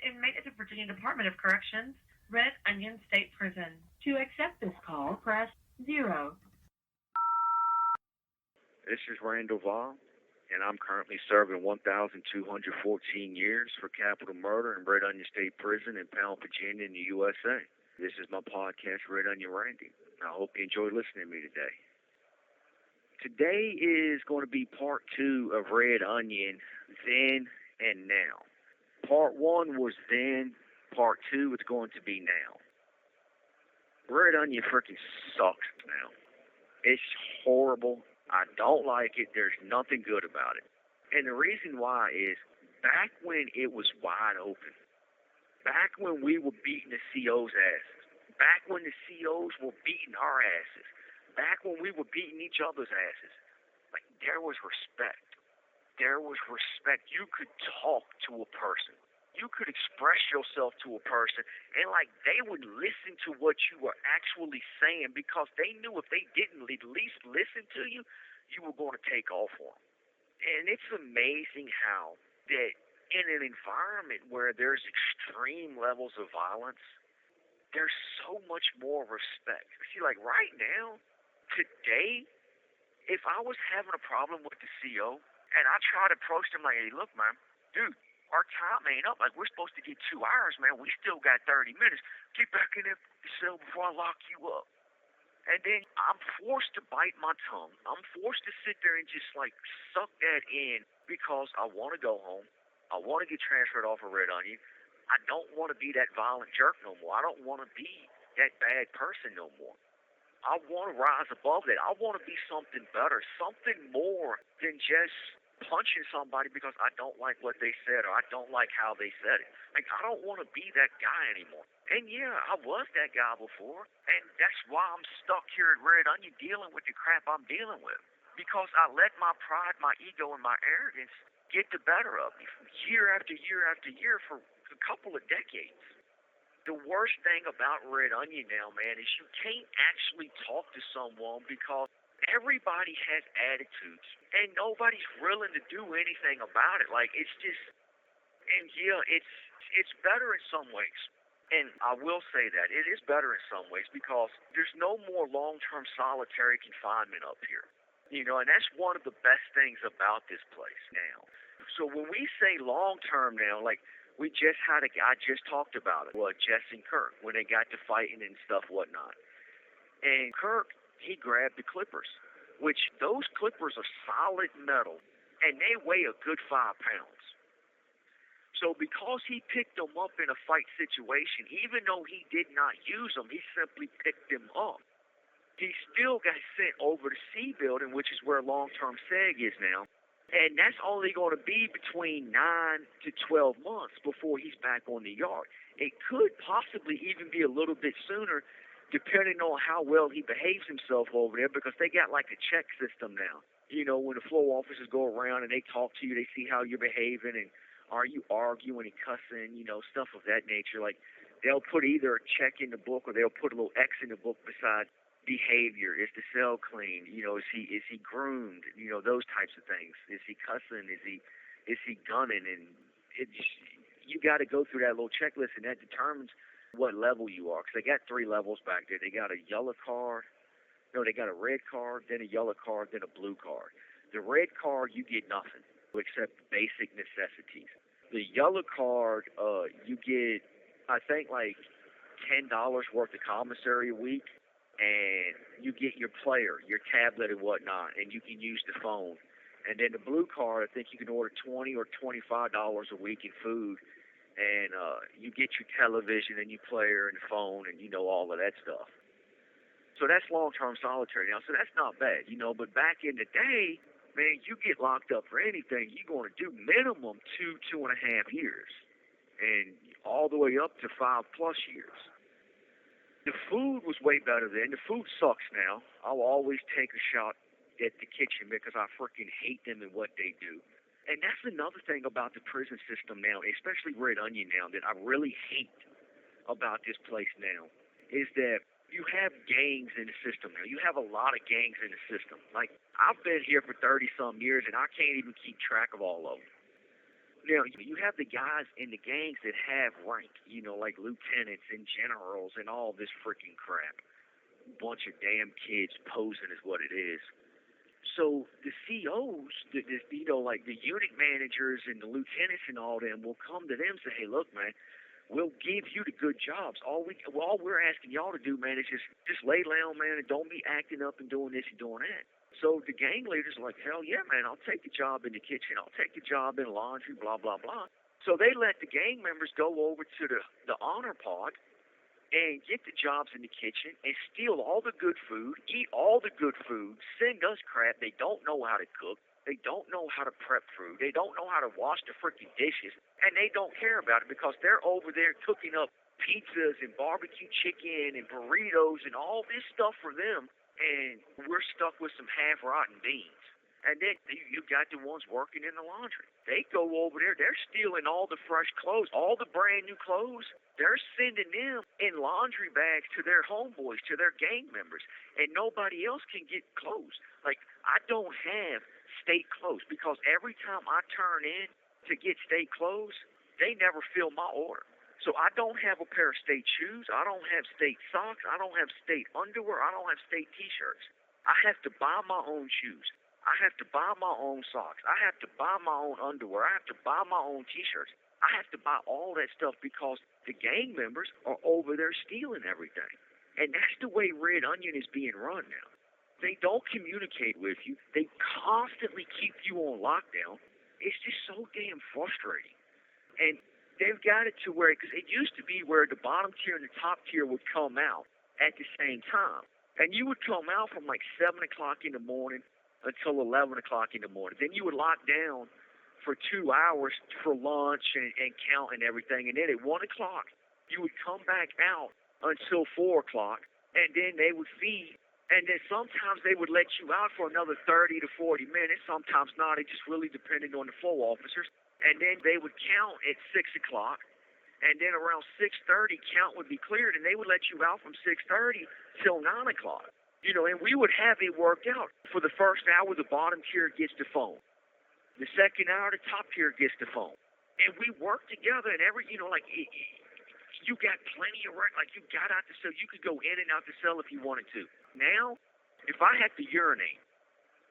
inmate at the Virginia Department of Corrections, Red Onion State Prison. To accept this call, press 0. This is Randall Via, and I'm currently serving 1,214 years for capital murder in Red Onion State Prison in Powell, Virginia in the USA. This is my podcast, Red Onion Randy. I hope you enjoy listening to me today. Today is going to be part 2 of Red Onion, Then and Now. Part 1 was then, part 2 it's going to be now. Red Onion freaking sucks now. It's horrible. I don't like it. There's nothing good about it. And the reason why is back when it was wide open, back when we were beating the CO's asses, back when the CO's were beating our asses, back when we were beating each other's asses, like there was respect. There was respect. You could talk to a person. You could express yourself to a person, and like they would listen to what you were actually saying because they knew if they didn't at least listen to you, you were going to take off on them. And it's amazing how that in an environment where there's extreme levels of violence, there's so much more respect. See, like right now, today, if I was having a problem with the CO and I tried to approach them like, hey, look, man, dude, our time ain't up. Like, we're supposed to get 2 hours, man. We still got 30 minutes. Get back in the cell before I lock you up. And then I'm forced to bite my tongue. I'm forced to sit there and just, like, suck that in because I want to go home. I want to get transferred off of Red Onion. I don't want to be that violent jerk no more. I don't want to be that bad person no more. I want to rise above that. I want to be something better, something more than just punching somebody because I don't like what they said or I don't like how they said it. Like, I don't want to be that guy anymore. And yeah, I was that guy before, and that's why I'm stuck here at Red Onion dealing with the crap I'm dealing with. Because I let my pride, my ego, and my arrogance get the better of me year after year after year for a couple of decades. The worst thing about Red Onion now, man, is you can't actually talk to someone because everybody has attitudes, and nobody's willing to do anything about it. Like, it's just, and yeah, it's better in some ways. And I will say that it is better in some ways because there's no more long-term solitary confinement up here. You know, and that's one of the best things about this place now. So when we say long-term now, like, we just had a guy just talked about it. Well, Jess and Kirk, when they got to fighting and stuff, whatnot. And Kirk, he grabbed the clippers, which those clippers are solid metal, and they weigh a good 5 pounds. So because he picked them up in a fight situation, even though he did not use them, he simply picked them up. He still got sent over to C building, which is where long-term SEG is now. And that's only going to be between 9 to 12 months before he's back on the yard. It could possibly even be a little bit sooner, depending on how well he behaves himself over there, because they got like a check system now. You know, when the floor officers go around and they talk to you, they see how you're behaving and are you arguing and cussing, you know, stuff of that nature. Like, they'll put either a check in the book or they'll put a little X in the book beside behavior. Is the cell clean? You know, is he groomed? You know, those types of things. Is he cussing? Is he gunning? And you got to go through that little checklist, and that determines what level you are. Because they got 3 levels back there. They got a yellow card. No, they got a red card, then a yellow card, then a blue card. The red card, you get nothing except basic necessities. The yellow card, you get, I think, like $10 worth of commissary a week, and you get your player, your tablet and whatnot, and you can use the phone. And then the blue card, I think you can order $20 or $25 a week in food, and you get your television and your player and the phone and, you know, all of that stuff. So that's long-term solitary now, so that's not bad, you know. But back in the day, man, you get locked up for anything, you're going to do minimum 2.5 years, and all the way up to 5+ years. The food was way better then. The food sucks now. I'll always take a shot at the kitchen because I freaking hate them and what they do. And that's another thing about the prison system now, especially Red Onion now, that I really hate about this place now, is that you have gangs in the system now. You have a lot of gangs in the system. Like, I've been here for 30-some years, and I can't even keep track of all of them. Now, you have the guys in the gangs that have rank, like lieutenants and generals and all this freaking crap. Bunch of damn kids posing is what it is. So the COs, like the unit managers and the lieutenants and all them will come to them and say, hey, look, man, we'll give you the good jobs. All we're asking y'all to do, man, is just lay down, man, and don't be acting up and doing this and doing that. So the gang leaders are like, hell yeah, man, I'll take the job in the kitchen. I'll take the job in laundry, blah, blah, blah. So they let the gang members go over to the honor pod and get the jobs in the kitchen and steal all the good food, eat all the good food, send us crap. They don't know how to cook. They don't know how to prep food. They don't know how to wash the freaking dishes. And they don't care about it because they're over there cooking up pizzas and barbecue chicken and burritos and all this stuff for them. And we're stuck with some half-rotten beans. And then you got the ones working in the laundry. They go over there. They're stealing all the fresh clothes, all the brand-new clothes. They're sending them in laundry bags to their homeboys, to their gang members. And nobody else can get clothes. Like, I don't have state clothes because every time I turn in to get state clothes, they never fill my order. So I don't have a pair of state shoes. I don't have state socks. I don't have state underwear. I don't have state T-shirts. I have to buy my own shoes. I have to buy my own socks. I have to buy my own underwear. I have to buy my own T-shirts. I have to buy all that stuff because the gang members are over there stealing everything. And that's the way Red Onion is being run now. They don't communicate with you. They constantly keep you on lockdown. It's just so damn frustrating. And they've got it to where, because it used to be where the bottom tier and the top tier would come out at the same time. And you would come out from like 7 o'clock in the morning until 11 o'clock in the morning. Then you would lock down for 2 hours for lunch and count and everything. And then at 1 o'clock, you would come back out until 4 o'clock, and then they would feed. And then sometimes they would let you out for another 30 to 40 minutes. Sometimes not. It just really depended on the flow officers. And then they would count at 6 o'clock. And then around 6:30, count would be cleared, and they would let you out from 6:30 till 9 o'clock. And we would have it worked out. For the first hour, the bottom tier gets the phone. The second hour, the top tier gets the phone. And we work together, and you got plenty of rent. Like, you got out the cell. You could go in and out the cell if you wanted to. Now, if I had to urinate,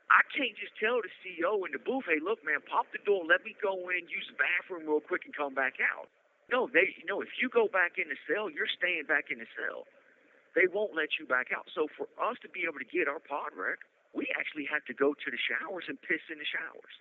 I can't just tell the CEO in the booth, hey, look, man, pop the door, let me go in, use the bathroom real quick, and come back out. No, if you go back in the cell, you're staying back in the cell. They won't let you back out. So for us to be able to get our pod rec, we actually have to go to the showers and piss in the showers.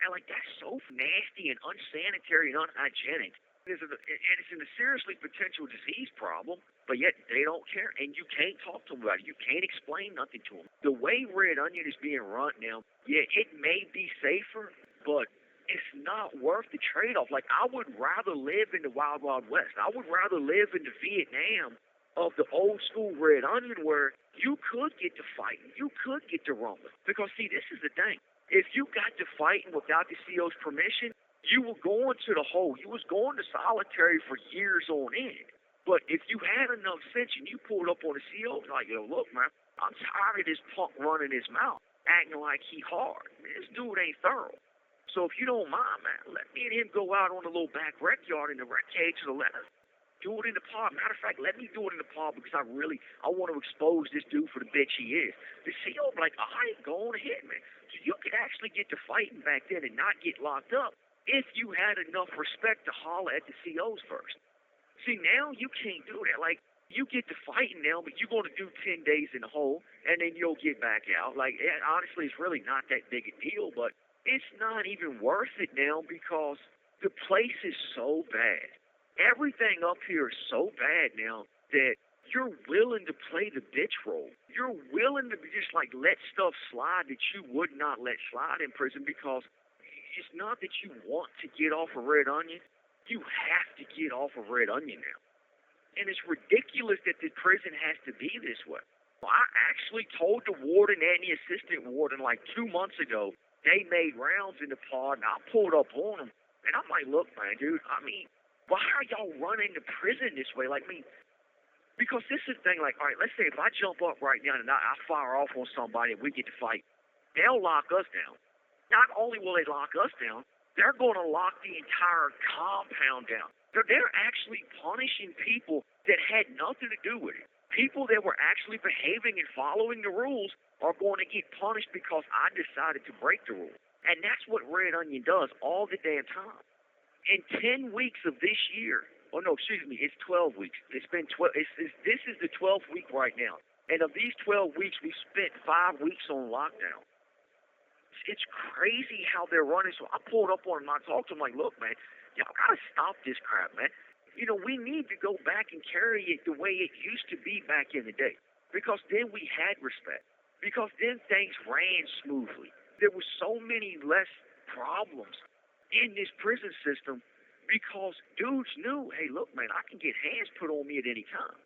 And, that's so nasty and unsanitary and unhygienic. And it's a seriously potential disease problem, but yet they don't care. And you can't talk to them about it. You can't explain nothing to them. The way Red Onion is being run now, yeah, it may be safer, but it's not worth the trade-off. I would rather live in the Wild Wild West. I would rather live in the Vietnam of the old school Red Onion where you could get to fighting. You could get to rumbling. Because, see, this is the thing. If you got to fighting without the CO's permission, you were going to the hole. You was going to solitary for years on end. But if you had enough sense and you pulled up on the CO, like, look, man, I'm tired of this punk running his mouth, acting like he hard. This dude ain't thorough. So if you don't mind, man, let me and him go out on the little back rec yard in the rec cage to let us do it in the pod. Matter of fact, let me do it in the pod because I want to expose this dude for the bitch he is. The CO be like, all right, go on ahead, man. So you could actually get to fighting back then and not get locked up if you had enough respect to holler at the COs first. See, now you can't do that. You get to fighting now, but you're going to do 10 days in the hole, and then you'll get back out. Honestly, it's really not that big a deal, but it's not even worth it now because the place is so bad. Everything up here is so bad now that you're willing to play the bitch role. You're willing to just let stuff slide that you would not let slide in prison because it's not that you want to get off of Red Onion. You have to get off of Red Onion now. And it's ridiculous that the prison has to be this way. I actually told the warden and the assistant warden 2 months ago, they made rounds in the pod, and I pulled up on them. And I'm like, look, man, dude, why are y'all running the prison this way? Because this is the thing, all right, let's say if I jump up right now and I fire off on somebody and we get to fight, they'll lock us down. Not only will they lock us down, They're going to lock the entire compound down. They're actually punishing people that had nothing to do with it. People that were actually behaving and following the rules are going to get punished because I decided to break the rules. And that's what Red Onion does all the damn time. In 10 weeks of this year, it's 12 weeks. It's been 12. This is the 12th week right now. And of these 12 weeks, we spent 5 weeks on lockdown. It's crazy how they're running. So I pulled up on him and I talked to him like, look, man, y'all got to stop this crap, man. We need to go back and carry it the way it used to be back in the day. Because then we had respect. Because then things ran smoothly. There was so many less problems in this prison system because dudes knew, hey, look, man, I can get hands put on me at any time.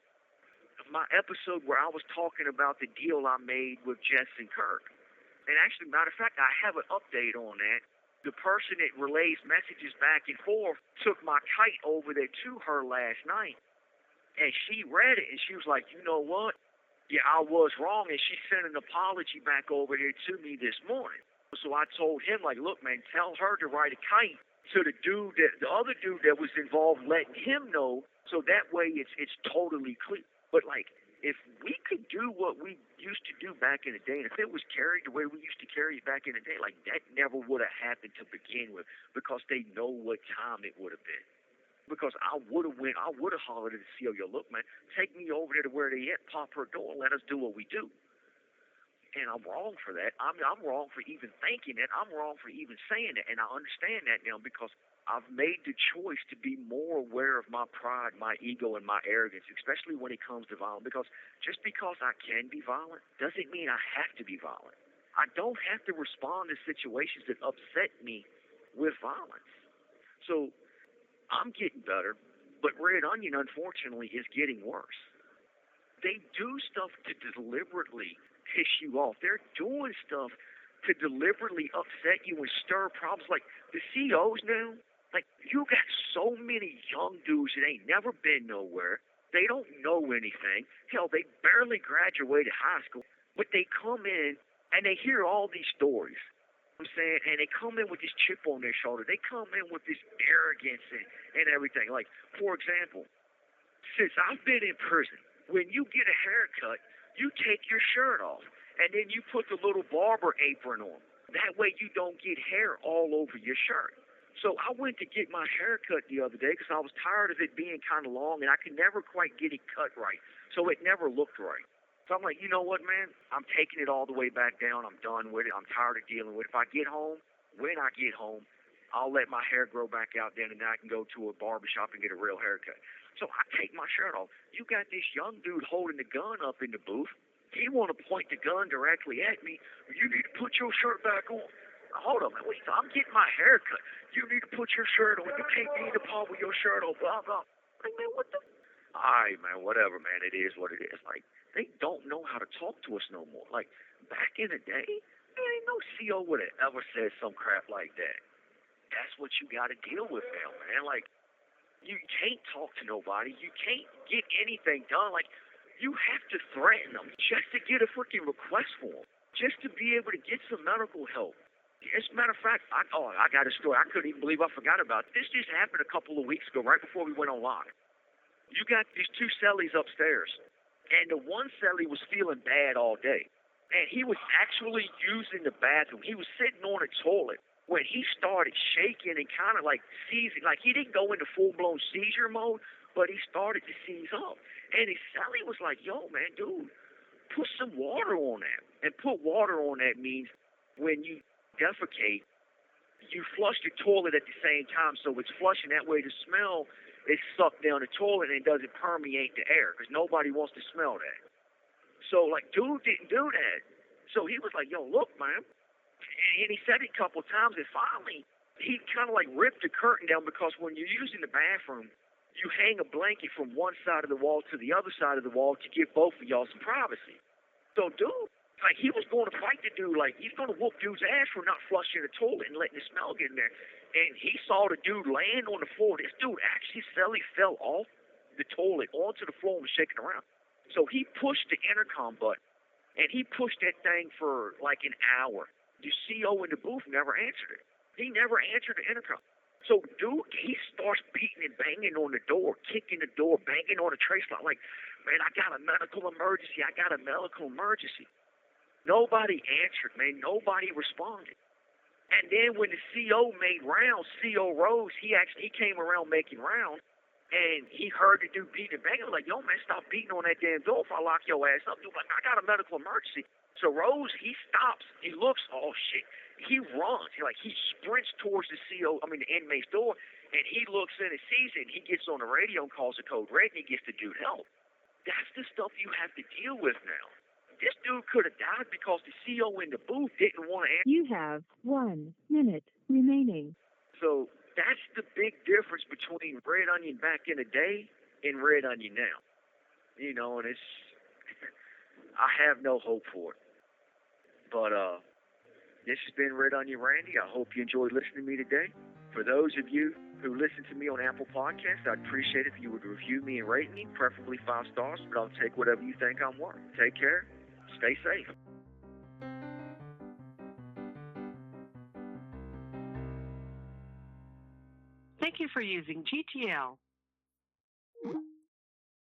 My episode where I was talking about the deal I made with Jess and Kirk. And actually, matter of fact, I have an update on that. The person that relays messages back and forth took my kite over there to her last night. And she read it, and she was like, you know what? Yeah, I was wrong. And she sent an apology back over here to me this morning. So I told him, like, look, man, tell her to write a kite to the other dude that was involved, letting him know, so that way it's totally clear. But, like, if we could do what we used to do back in the day, and if it was carried the way we used to carry it back in the day, like that never would have happened to begin with because they know what time it would have been. Because I would have hollered at the CO, yo, look, man, take me over there to where they at, pop her door, and let us do what we do. And I'm wrong for that. I mean, I'm wrong for even thinking it. I'm wrong for even saying it. And I understand that now because I've made the choice to be more aware of my pride, my ego, and my arrogance, especially when it comes to violence. Because just because I can be violent doesn't mean I have to be violent. I don't have to respond to situations that upset me with violence. So I'm getting better, but Red Onion, unfortunately, is getting worse. They do stuff to deliberately piss you off. They're doing stuff to deliberately upset you and stir problems. Like the COs now, like you got so many young dudes that ain't never been nowhere. They don't know anything. Hell, they barely graduated high school, but they come in and they hear all these stories. I'm saying, and they come in with this chip on their shoulder. They come in with this arrogance and everything. Like, for example, since I've been in prison, when you get a haircut, you take your shirt off, and then you put the little barber apron on. That way you don't get hair all over your shirt. So I went to get my hair cut the other day because I was tired of it being kind of long, and I could never quite get it cut right. So it never looked right. So I'm like, you know what, man? I'm taking it all the way back down. I'm done with it. I'm tired of dealing with it. If I get home, when I get home, I'll let my hair grow back out then, and then I can go to a barbershop and get a real haircut. So I take my shirt off. You got this young dude holding the gun up in the booth. He want to point the gun directly at me. You need to put your shirt back on. Hold on, man. Wait, I'm getting my hair cut. You need to put your shirt on. You can't be in the pub with your shirt on, blah, blah. Like, man, what the? All right, man, whatever, man. It is what it is. Like, they don't know how to talk to us no more. Like, back in the day, there ain't no CO would have ever said some crap like that. That's what you got to deal with now, man. Like, you can't talk to nobody. You can't get anything done. Like, you have to threaten them just to get a freaking request form, just to be able to get some medical help. As a matter of fact, I got a story. I couldn't even believe I forgot about it. This just happened a couple of weeks ago, right before we went on live. You got these two cellies upstairs, and the one cellie was feeling bad all day, and he was actually using the bathroom. He was sitting on a toilet when he started shaking and kind of like seizing. Like, he didn't go into full-blown seizure mode, but he started to seize up. And his cellie was like, yo, man, dude, put some water on that. And put water on that means when you defecate, you flush the toilet at the same time, so it's flushing. That way the smell is sucked down the toilet and it doesn't permeate the air, because nobody wants to smell that. So, like, dude didn't do that. So he was like, yo, look, man. And he said it a couple of times, and finally he kind of like ripped the curtain down, because when you're using the bathroom, you hang a blanket from one side of the wall to the other side of the wall to give both of y'all some privacy. So dude, like, he was going to fight the dude. Like, he's going to whoop dude's ass for not flushing the toilet and letting the smell get in there. And he saw the dude laying on the floor. This dude actually fell off the toilet onto the floor and was shaking around. So he pushed the intercom button, and he pushed that thing for like an hour. The CO in the booth never answered it. He never answered the intercom. So, dude, he starts beating and banging on the door, kicking the door, banging on the trace line. Like, man, I got a medical emergency. I got a medical emergency. Nobody answered, man. Nobody responded. And then when the CO made rounds, CO Rose, he came around making rounds, and he heard the dude beating and banging. Like, yo, man, stop beating on that damn door if I lock your ass up. Dude, like, I got a medical emergency. So Rose, he stops. He looks, oh, shit. He runs. He sprints towards the inmate's door, and he looks in and sees it, and he gets on the radio and calls the code red, and he gets the dude help. That's the stuff you have to deal with now. This dude could have died because the CO in the booth didn't want to answer. You have 1 minute remaining. So that's the big difference between Red Onion back in the day and Red Onion now. You know, and it's, I have no hope for it. But this has been Red Onion Randy. I hope you enjoyed listening to me today. For those of you who listen to me on Apple Podcasts, I'd appreciate it if you would review me and rate me, preferably 5 stars, but I'll take whatever you think I'm worth. Take care. Stay safe. Thank you for using GTL.